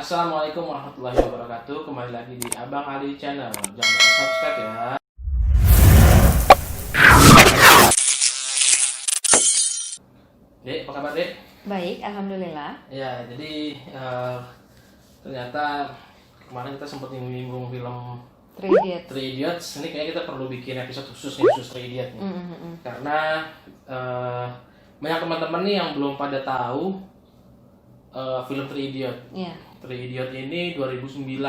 Assalamualaikum warahmatullahi wabarakatuh. Kembali lagi di Abang Ali Channel. Jangan lupa subscribe ya. Dek, apa kabar Dek? Baik, alhamdulillah. Ya, jadi ternyata kemarin kita sempat nyinggung film Three Idiots. Three Idiots. Ini kayaknya kita perlu bikin episode khusus nih, khusus Three Idiots nih. Karena banyak teman-teman nih yang belum pada tahu film Three Idiots. Iya. Three Idiots ini 2009.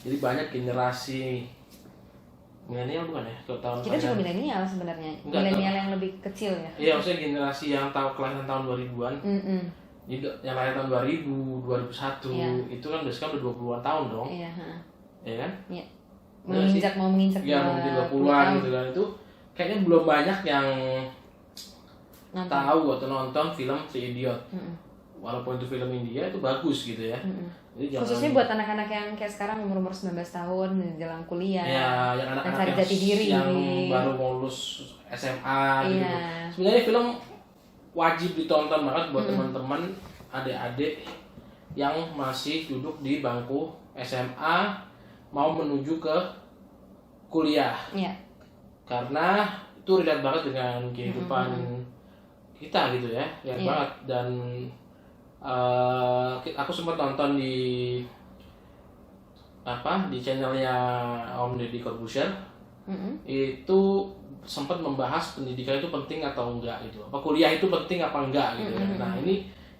Jadi banyak generasi milenial bukan ya? Kalau tahun Kita juga milenial sebenarnya. Enggak, Milenial yang lebih kecil ya. Iya, maksudnya generasi yang tahu kelahiran tahun 2000-an. Jadi yang lahir tahun 2000, 2001 Iya. itu kan sekarang udah 20-an tahun dong. Iya, Ya kan? Iya. Bener sih? Mau menginjak Ya, mau di 20-an gitu kan. Itu kayaknya belum banyak yang Nonton. tahu atau nonton film Three Idiots. Walaupun itu film India itu bagus gitu ya. Jadi Khususnya buat anak-anak yang kayak sekarang umur 19 tahun menjelang kuliah. ya, yang dan anak-anak cari jati diri. yang baru mau lulus SMA gitu. Iya. Sebenarnya film wajib ditonton banget buat teman-teman adik-adik yang masih duduk di bangku SMA mau menuju ke kuliah. Iya. Karena itu relate banget dengan kehidupan kita gitu ya. Relate Iya. banget dan aku sempat nonton di channelnya Om Deddy Corbuzier. Itu sempat membahas pendidikan itu penting atau enggak gitu. Apa kuliah itu penting apa enggak gitu ya. Nah,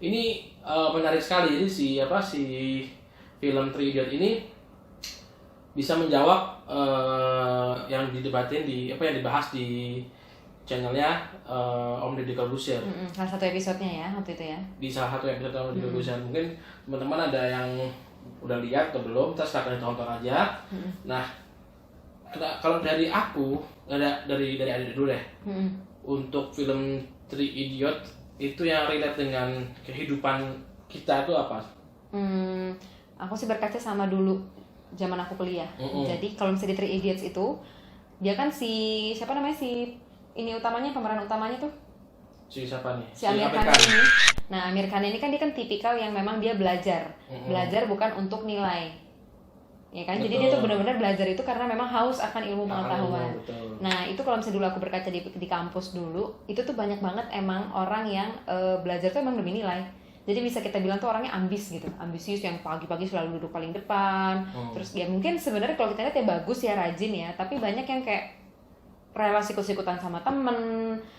ini menarik sekali. Jadi si film Three Idiots ini bisa menjawab yang didebatin yang dibahas di channelnya Om Deddy Corbuzier. Salah satu episodenya ya waktu itu ya. Di salah satu episode Om Deddy Corbuzier. Mungkin teman-teman ada yang udah lihat atau belum, kita silahkan ditonton aja. Nah, kalau dari aku, dari adik dulu deh. Untuk film Three Idiots itu yang relate dengan kehidupan kita itu apa? Aku sih berkaca sama dulu zaman aku kuliah. Jadi kalau misalnya di Three Idiots itu dia kan siapa namanya pemeran utamanya tuh Si siapa nih? si Amir Khan ini. Nah, Amir Khan ini kan dia kan tipikal yang memang dia belajar bukan untuk nilai, ya kan? Jadi dia tuh benar-benar belajar itu karena memang haus akan ilmu pengetahuan. Nah, itu kalau misalnya dulu aku berkaca di kampus dulu, itu tuh banyak banget emang orang yang belajar tuh emang demi nilai. Jadi bisa kita bilang tuh orangnya ambisius yang pagi-pagi selalu duduk paling depan. Terus ya mungkin sebenarnya kalau kita lihat ya bagus ya, rajin ya, tapi banyak yang kayak rela sikut-sikutan sama temen,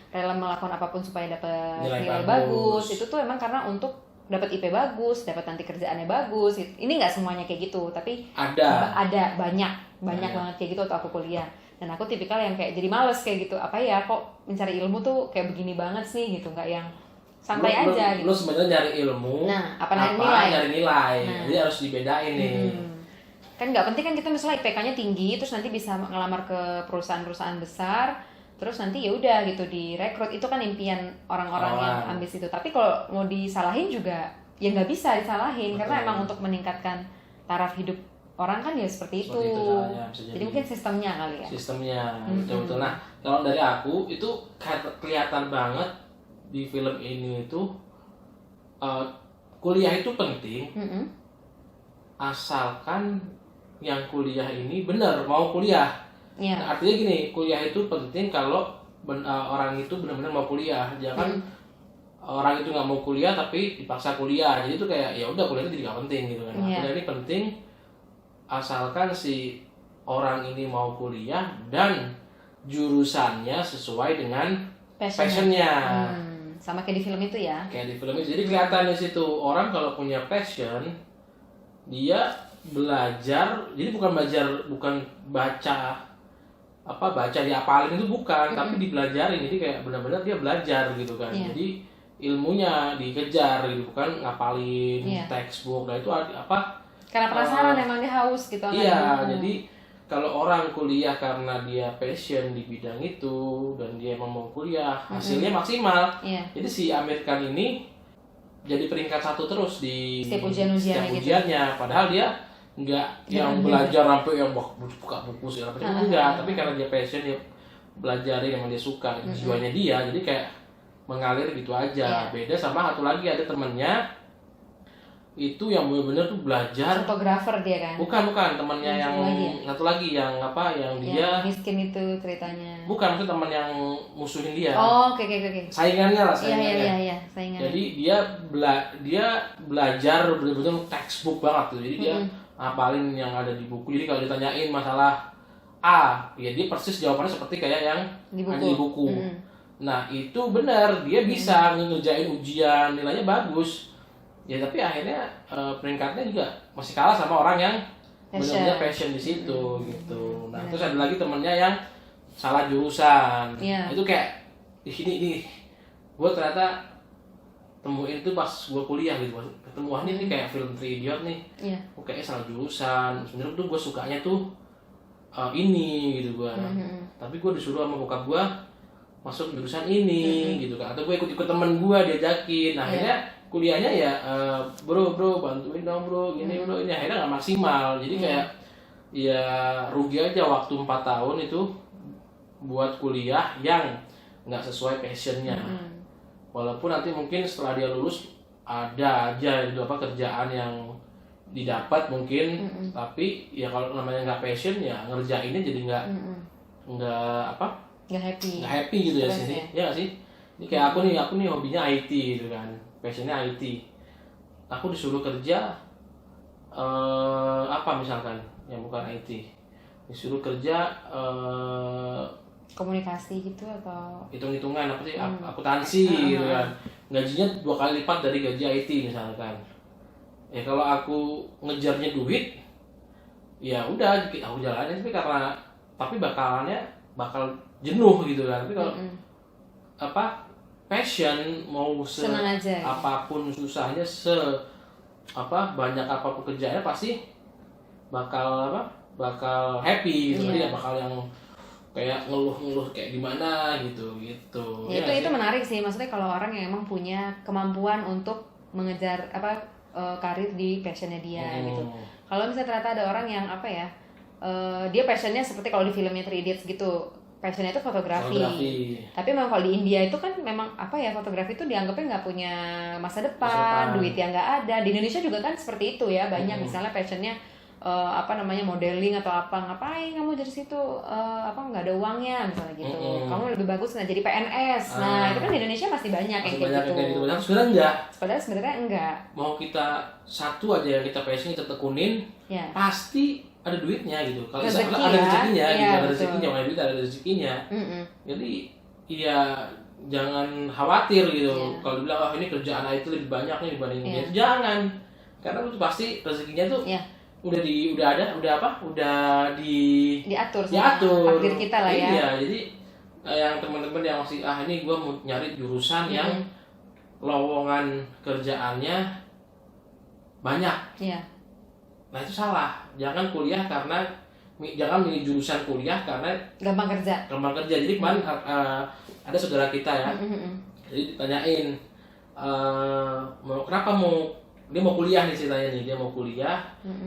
rela melakukan apapun supaya dapat nilai bagus. Itu tuh emang karena untuk dapat IP bagus, dapat nanti kerjaannya bagus. Ini nggak semuanya kayak gitu, tapi ada banyak banget kayak gitu waktu aku kuliah. Dan aku tipikal yang kayak jadi males kayak gitu. Apa ya, kok mencari ilmu tuh kayak begini banget sih gitu, nggak yang santai aja gitu. Lu sebenarnya nyari ilmu, apa nyari nilai. Jadi harus dibedain nih. Kan nggak penting kan kita misalnya IPK-nya tinggi terus nanti bisa ngelamar ke perusahaan-perusahaan besar, terus nanti ya udah gitu direkrut. Itu kan impian orang-orang yang ambis itu. Tapi kalau mau disalahin juga ya nggak bisa disalahin. Karena emang untuk meningkatkan taraf hidup orang kan ya seperti itu. Jadi mungkin sistemnya kali ya. Sistemnya betul-betul. Nah, kalau dari aku itu kelihatan banget di film ini itu kuliah itu penting. Asalkan yang kuliah ini benar mau kuliah. Nah, artinya gini, kuliah itu penting kalau orang itu benar-benar mau kuliah. Jangan orang itu nggak mau kuliah tapi dipaksa kuliah. Jadi itu kayak ya udah kuliah itu jadi nggak penting gitu kan. Kuliah ini penting asalkan si orang ini mau kuliah dan jurusannya sesuai dengan passionnya. Sama kayak di film itu ya. Kayak di film itu. Jadi kelihatan di situ orang kalau punya passion dia belajar, jadi bukan baca diapalin itu bukan, tapi dipelajarin. Jadi kayak benar-benar dia belajar gitu kan. Jadi ilmunya dikejar gitu, bukan ngapalin textbook. Nah itu karena penasaran emang dia haus gitu. Iya, jadi kalau orang kuliah karena dia passion di bidang itu dan dia emang mau kuliah, hasilnya maksimal. Jadi si Amir Khan ini jadi peringkat 1 terus di setiap ujiannya gitu. Padahal dia nggak yang belajar sampai yang buka buku segala macam enggak, tapi karena dia passion, dia belajarin yang dia suka, jiwanya dia, jadi kayak mengalir gitu aja. Beda sama satu lagi ada temennya itu yang bener-bener tuh belajar. Fotografer dia kan? Bukan temannya yang satu lagi yang apa yang dia miskin itu ceritanya. Bukan, itu teman yang musuhin dia. Oh, oke. Saingannya lah, saingannya. Iya, saingannya. Jadi dia belajar bener-bener textbook banget tuh. Jadi dia hafalin yang ada di buku. Jadi kalau ditanyain masalah A, ya dia persis jawabannya seperti kayak yang ada di buku. Nah, itu benar, dia bisa ngerjain ujian, nilainya bagus. Ya tapi akhirnya peringkatnya juga masih kalah sama orang yang benar-benar passion di situ gitu. Nah, terus ada lagi temennya yang salah jurusan. Itu kayak di sini nih. Gue ternyata temuin itu pas gue kuliah gitu. Ketemu ini kayak film Three Idiot nih. Gue kayaknya salah jurusan. Sebenarnya tuh gue sukanya tuh ini gitu gue. Tapi gue disuruh sama bokap gue masuk jurusan ini gitu kan. Atau gue ikut temen gue diajakin. Nah, akhirnya kuliahnya ya bro bantuin dong bro gini bro, ini akhirnya nggak maksimal. Jadi kayak ya rugi aja waktu 4 tahun itu buat kuliah yang nggak sesuai passionnya. Walaupun nanti mungkin setelah dia lulus ada aja gitu apa kerjaan yang didapat mungkin, tapi ya kalau namanya nggak passion ya ngerjainnya jadi nggak happy gitu ya sih. Ya nggak sih? Ini kayak aku nih hobinya IT gitu kan, passionnya IT. Aku disuruh kerja apa misalkan yang bukan IT, disuruh kerja komunikasi gitu atau hitung-hitungan apa sih, akuntansi gitu kan, gajinya 2 kali lipat dari gaji IT misalkan. Ya kalau aku ngejarnya duit ya udah aku jalanin, tapi bakal jenuh gitu kan. Tapi kalau passion mau senang aja, apapun susahnya, banyak apapun kerjaannya pasti bakal happy gitu. Jadi bakal yang kayak ngeluh kayak gimana gitu. Ya, itu menarik sih, maksudnya kalau orang yang emang punya kemampuan untuk mengejar karir di passionnya dia gitu. Kalau misalnya ternyata ada orang yang dia passionnya seperti kalau di filmnya Three Idiots gitu, passionnya itu fotografi. Tapi memang kalau di India itu kan memang fotografi itu dianggapnya nggak punya masa depan, duit yang nggak ada. Di Indonesia juga kan seperti itu ya, banyak misalnya passionnya modeling atau ngapain kamu dari situ, nggak ada uangnya misalnya gitu. Kamu lebih bagus jadi PNS. Nah, itu kan di Indonesia masih banyak yang kayak gitu. Sebenarnya enggak. Mau kita satu aja yang kita passion, kita tekunin, pasti ada duitnya gitu. Kalau ada rezekinya, ada rezekinya. Jadi ya jangan khawatir gitu. Kalau dibilang ini kerjaan itu lebih banyak nih dibanding itu, jangan. Karena itu pasti rezekinya tuh udah diatur takdir kita lah ya. Iya, jadi yang teman-teman yang masih ini gue mau nyari jurusan yang lowongan kerjaannya banyak. Nah, itu salah. Jangan milih jurusan kuliah karena gampang kerja. Jadi kemarin ada saudara kita ya. Jadi ditanyain dia mau kuliah nih ceritanya nih, dia mau kuliah,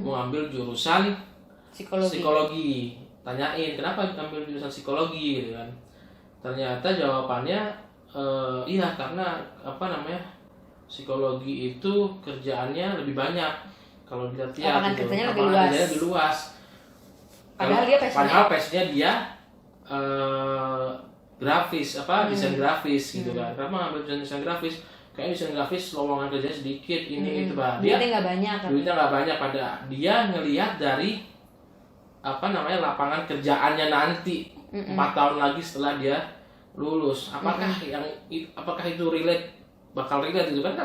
mau ambil jurusan psikologi. Tanyain kenapa ambil jurusan psikologi gitu kan. Ternyata jawabannya iya karena psikologi itu kerjaannya lebih banyak kalau dilihat gitu. Kerjanya lebih luas. Padahal passionnya dia grafis, desain grafis gitu kan. Kenapa ngambil desain grafis? Kayak desain grafis lowongan kerja sedikit, ini itu Pak. Duitnya nggak banyak. Pada dia ngelihat dari lapangan kerjaannya nanti 4 tahun lagi setelah dia lulus. Apakah itu bakal relate gitu kan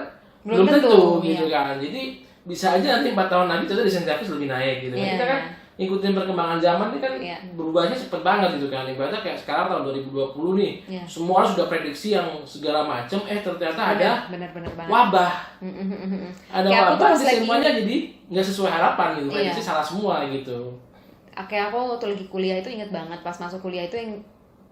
belum tentu gitu kan. Jadi bisa aja nanti 4 tahun lagi ternyata desain grafis lebih naik gitu kan. Kita kan ikutin perkembangan zaman ini kan berubahnya cepet banget gitu kan. Ibaratnya kayak sekarang tahun 2020 nih, semua orang sudah prediksi yang segala macam, ternyata ada wabah. Ada wabah, semuanya jadi nggak sesuai harapan gitu. Prediksi salah semua gitu. Kayak aku waktu lagi kuliah itu inget banget, pas masuk kuliah itu yang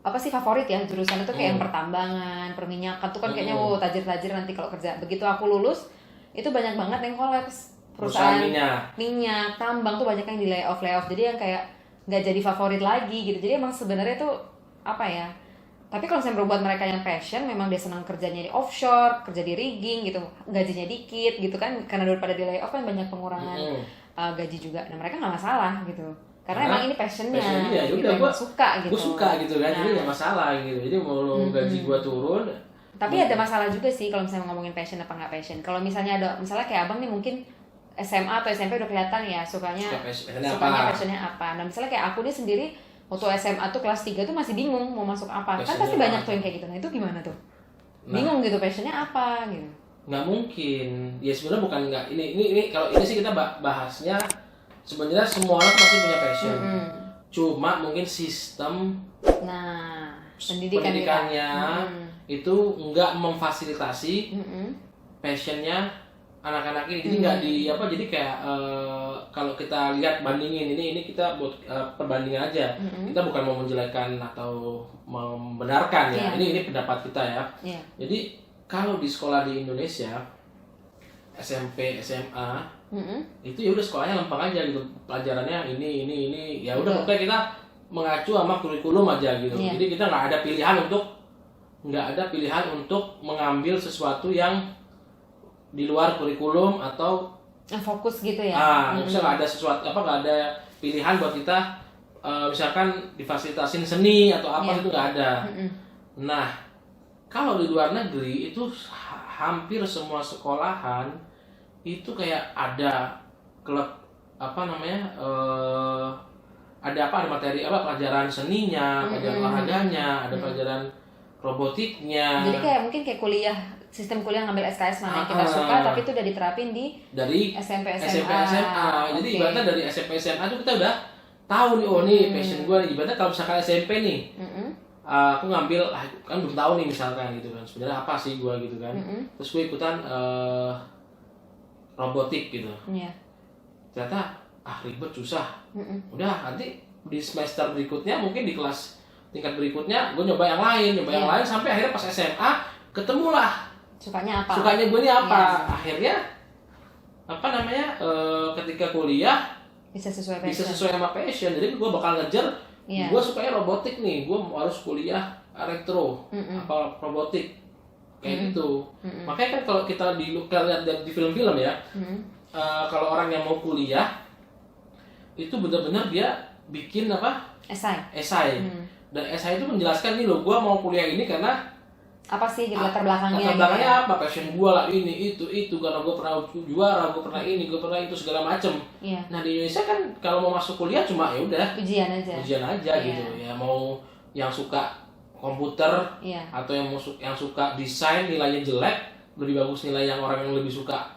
favorit ya jurusan itu kayak yang pertambangan, perminyakan tuh kan kayaknya tajir-tajir nanti kalau kerja. Begitu aku lulus itu banyak banget yang kolaps. Perusahaan minyak, tambang tuh banyak yang di layoff. Jadi yang kayak nggak jadi favorit lagi gitu. Jadi emang sebenarnya tuh Tapi kalau misalnya buat mereka yang passion, memang dia senang kerjanya di offshore, kerja di rigging gitu, gajinya dikit gitu kan, karena daripada di layoff kan banyak pengurangan gaji juga. Nah mereka nggak masalah gitu, karena emang ini passionnya gitu, udah gue suka gitu. Gue suka gitu kan, jadi nggak masalah gitu. Jadi mau gaji gue turun. Tapi ada masalah juga sih kalau misalnya ngomongin passion apa nggak passion. Kalau misalnya misalnya kayak abang nih mungkin SMA atau SMP udah kelihatan ya sukanya passionnya apa. Nah misalnya kayak aku nih sendiri waktu SMA tuh kelas 3 tuh masih bingung mau masuk apa. Kan pasti banyak tuh yang kayak gitu. Nah itu gimana tuh? Bingung gitu passionnya apa gitu. Nggak mungkin. Ya sebenarnya bukan nggak. Ini kalau ini sih kita bahasnya sebenarnya semua orang pasti punya passion. Cuma mungkin sistem pendidikannya itu nggak memfasilitasi passionnya anak-anak ini. Jadi nggak jadi kayak kalau kita lihat bandingin ini kita buat perbandingan aja. Kita bukan mau menjelekkan atau membenarkan ya. Ini pendapat kita ya. Jadi kalau di sekolah di Indonesia SMP SMA itu ya udah sekolahnya lempeng aja gitu, pelajarannya ini ya udah pokoknya kita mengacu sama kurikulum aja gitu. Jadi kita nggak ada pilihan untuk mengambil sesuatu yang di luar kurikulum atau fokus gitu ya. Misalnya nggak ada sesuatu nggak ada pilihan buat kita misalkan difasilitasin seni atau apa itu nggak ada. Nah kalau di luar negeri itu hampir semua sekolahan itu kayak ada klub ada materi pelajaran seninya, pelajaran olahraganya, ada pelajaran robotiknya. Jadi kayak mungkin kayak sistem kuliah ngambil SKS mana yang kita suka, tapi itu udah diterapin dari SMP SMA. Jadi ibaratnya dari SMP SMA itu kita udah tahu nih, nih passion gue nih. Ibaratnya kalau misalkan SMP nih, aku ngambil kan belum tahu nih misalkan gitu kan, sebenarnya apa sih gue gitu kan. Terus gue ikutan robotik gitu. Ternyata ribet susah. Udah nanti di semester berikutnya mungkin di kelas tingkat berikutnya gue nyoba yang lain sampai akhirnya pas SMA ketemulah sukanya gue ini apa. Akhirnya ketika kuliah bisa sesuai sama passion. Jadi gue bakal ngejar gue sukanya robotik nih, gue harus kuliah elektro apa robotik kayak gitu. Makanya kan kalau kita lihat di film-film ya, kalau orang yang mau kuliah itu benar-benar dia bikin esai. Dan esai itu menjelaskan nih loh, gue mau kuliah ini karena apa sih latar belakangnya apa, passion gue lah ini itu karena gue pernah juara, gue pernah ini, gue pernah itu segala macem. Nah di Indonesia kan kalau mau masuk kuliah cuma ya udah ujian aja gitu ya. Mau yang suka komputer atau yang suka desain nilainya jelek, lebih bagus nilai yang orang yang lebih suka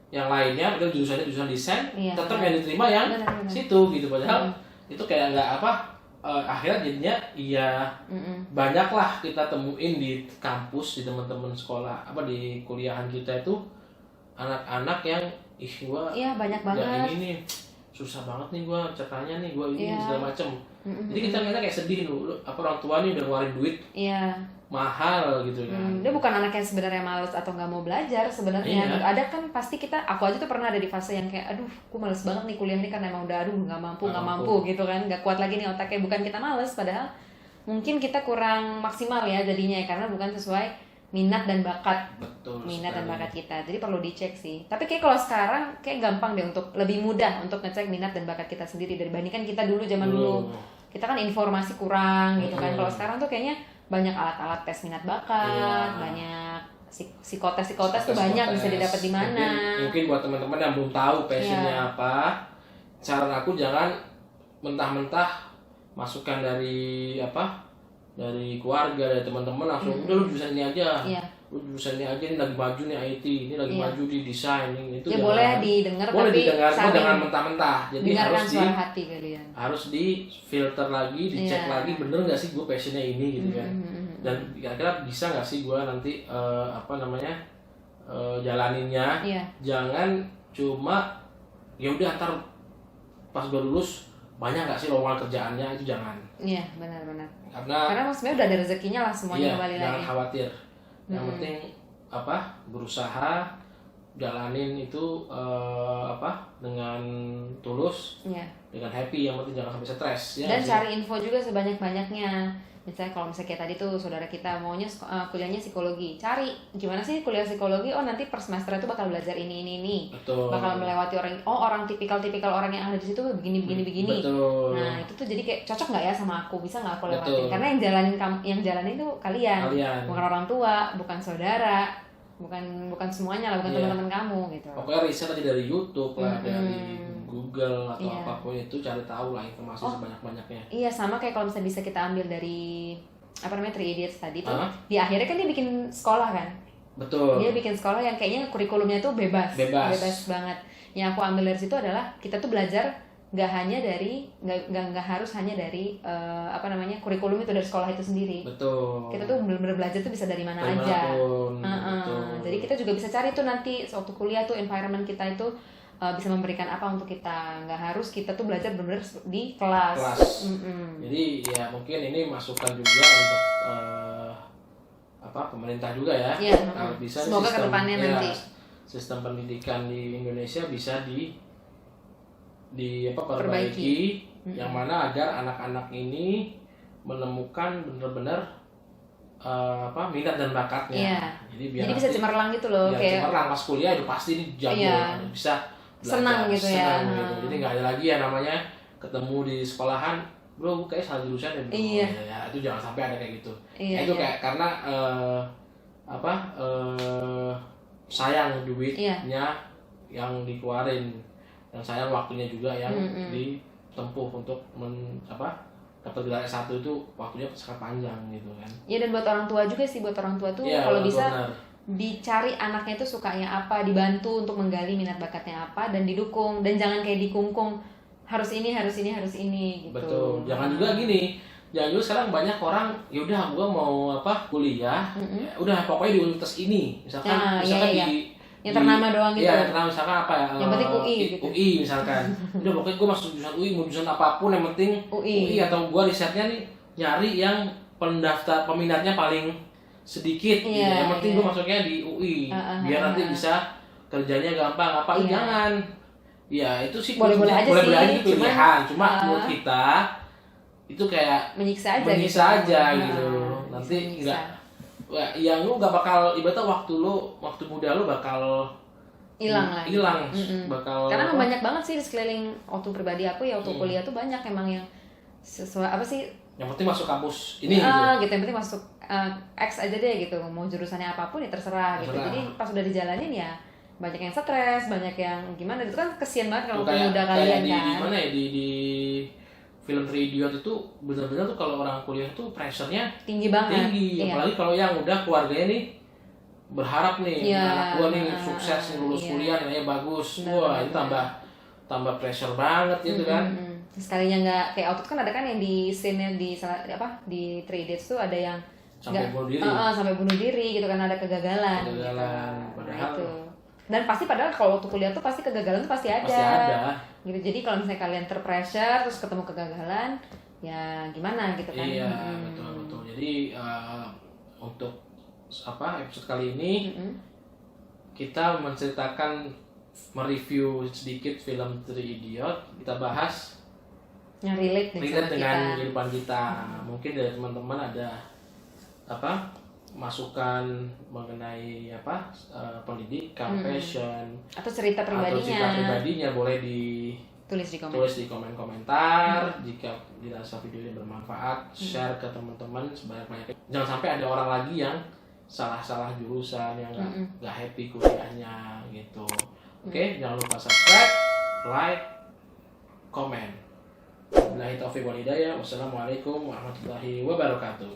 yang lainnya, kan jurusan desain tetap yang diterima yang situ gitu. Padahal itu kayak nggak akhirnya jadinya banyak lah kita temuin di kampus, di teman-teman sekolah di kuliahan kita itu anak-anak yang gua banyak banget ini nih susah banget nih gua ceritanya nih gua ini segala macem. Jadi kita kayak sedih lu orang tua nih udah ngeluarin duit mahal gitu kan. Dia bukan anak yang sebenarnya malas atau nggak mau belajar sebenarnya. Ada kan pasti aku aja tuh pernah ada di fase yang kayak aduh aku males banget nih kuliah nih karena emang udah nggak mampu gitu kan, nggak kuat lagi nih otaknya. Bukan kita males, padahal mungkin kita kurang maksimal ya jadinya ya, karena bukan sesuai minat dan bakat. Dan bakat kita, jadi perlu dicek sih. Tapi kayak kalau sekarang kayak gampang deh, untuk lebih mudah untuk ngecek minat dan bakat kita sendiri dibandingkan kita zaman dulu. Kita kan informasi kurang gitu kan. Kalau sekarang tuh kayaknya banyak alat-alat tes minat bakat, banyak psikotes tuh banyak bisa didapat di mana. Mungkin buat teman-teman yang belum tahu passionnya apa, saran aku jangan mentah-mentah masukkan dari keluarga, dari teman-teman langsung udah lu jurusan ini aja. Lu jurusan ini aja, ini lagi maju nih IT, ini lagi maju di desain ini itu. Boleh didengar tapi jangan mentah-mentah. Jadi harus di filter lagi, dicek lagi bener nggak sih gue passionnya ini gitu kan. Dan kira-kira bisa nggak sih gue nanti jalaninnya. Jangan cuma ya udah ntar pas gue lulus banyak nggak sih lowongan kerjaannya, itu jangan. Benar-benar. Karena sebenarnya udah ada rezekinya lah semuanya kembali lagi. Jangan khawatir. Yang penting berusaha jalanin itu dengan tulus, dengan happy, yang penting jangan sampai stres ya. Dan cari info juga sebanyak-banyaknya. Misalnya kalau misalnya kayak tadi tuh saudara kita maunya kuliahnya psikologi, cari gimana sih kuliah psikologi. Oh nanti per semester itu bakal belajar ini. Betul. Bakal melewati orang tipikal orang yang ada di situ begini. Betul. Nah itu tuh jadi kayak cocok nggak ya sama aku, bisa nggak aku lewatin? Betul. Karena yang jalanin itu kalian, bukan orang tua, bukan saudara, bukan semuanya lah, bukan teman-teman kamu gitu. Pokoknya riset aja dari YouTube lah, dari Google atau apapun itu, cari tahu lah informasi sebanyak-banyaknya. Iya, sama kayak kalau misalnya bisa kita ambil dari Three Idiots tadi tuh. Di akhirnya kan dia bikin sekolah kan. Betul. Dia bikin sekolah yang kayaknya kurikulumnya tuh bebas banget. Yang aku ambil dari situ adalah kita tuh belajar nggak harus hanya dari kurikulum itu dari sekolah itu sendiri. Betul. Kita tuh benar-benar belajar tuh bisa dari mana aja. Betul. Jadi kita juga bisa cari tuh nanti waktu kuliah tuh environment kita itu bisa memberikan apa untuk kita. Nggak harus kita tuh belajar benar-benar di kelas. Jadi ya mungkin ini masukan juga untuk pemerintah juga ya. Kalau bisa semoga kedepannya nanti sistem pendidikan di Indonesia bisa perbaiki, yang mana agar anak-anak ini menemukan benar-benar minat dan bakatnya. Jadi bisa cemerlang gitu loh. Kayak cemerlang pas kuliah itu pasti jago, bisa belajar, senang gitu ya. Gitu. Jadi nggak ada lagi ya namanya ketemu di sekolahan, bro kayak salah jurusan ya, ya itu jangan sampai ada kayak gitu. Itu kayak karena sayang duitnya yang dikeluarin, dan sayang waktunya juga yang ditempuh untuk dapat gelar S1 itu waktunya sangat panjang gitu kan. Iya, dan buat orang tua juga sih, buat orang tua tuh kalau bisa dicari anaknya itu sukanya apa, dibantu untuk menggali minat bakatnya apa, dan didukung, dan jangan kayak dikungkung harus ini gitu. Betul. Jangan juga gini. Jangan juga sekarang banyak orang, yaudah gua mau kuliah, ya udah pokoknya di universitas ini, misalkan yang ternama doang gitu. Iya, ternama misalkan apa ya? Yang penting UI gitu. UI misalkan. Udah pokoknya gua masuk jurusan UI, mau jurusan apapun yang penting UI, atau gua risetnya nih nyari yang peminatnya paling sedikit, yang penting gue masuknya di UI, biar nanti bisa kerjanya gampang. Jangan, ya itu sih boleh-boleh aja sih, pilihan. Cuma menurut kita itu kayak menyiksa aja gitu. Nanti enggak, yang lu nggak bakal, ibaratnya waktu muda lu bakal hilang, bakal. Karena banyak banget sih di sekeliling waktu pribadi aku ya, waktu kuliah tuh banyak emang yang sesuai yang penting masuk kampus ini gitu. Yang penting masuk X aja deh gitu, mau jurusannya apapun ya terserah gitu. Jadi pas udah dijalanin ya banyak yang stres, banyak yang gimana gitu kan, kesian banget kalau muda kalian kan. Di mana ya, di film Three Idiots itu benar-benar tuh kalau orang kuliah tuh pressure-nya tinggi banget. Apalagi kalau yang udah keluarganya nih berharap nih anak gua nih sukses, lulus kuliah nilainya bagus. Wah, itu tambah pressure banget gitu kan. Sekalinya nggak kayak Output kan ada kan yang di scene di Three Idiots tuh ada yang sampai bunuh diri gitu kan, ada kegagalan gitu. Padahal itu. Dan padahal kalau waktu kuliah tuh pasti kegagalan tuh pasti ada. Gitu. Jadi kalau misalnya kalian terpressure terus ketemu kegagalan, ya gimana gitu kan. Iya, betul. Jadi untuk episode kali ini kita mereview sedikit film Three Idiots, kita bahas yang relate dengan kehidupan kita. Mungkin dari teman-teman ada masukan mengenai pendidikan, passion, atau cerita pribadinya boleh ditulis di komentar. Jika dirasa video ini bermanfaat, share ke teman-teman sebanyak-banyaknya. Jangan sampai ada orang lagi yang salah jurusan, yang nggak happy kuliahnya gitu. Oke, jangan lupa subscribe, like, komen. Wabillahi taufiq wal hidayah. Wassalamualaikum warahmatullahi wabarakatuh.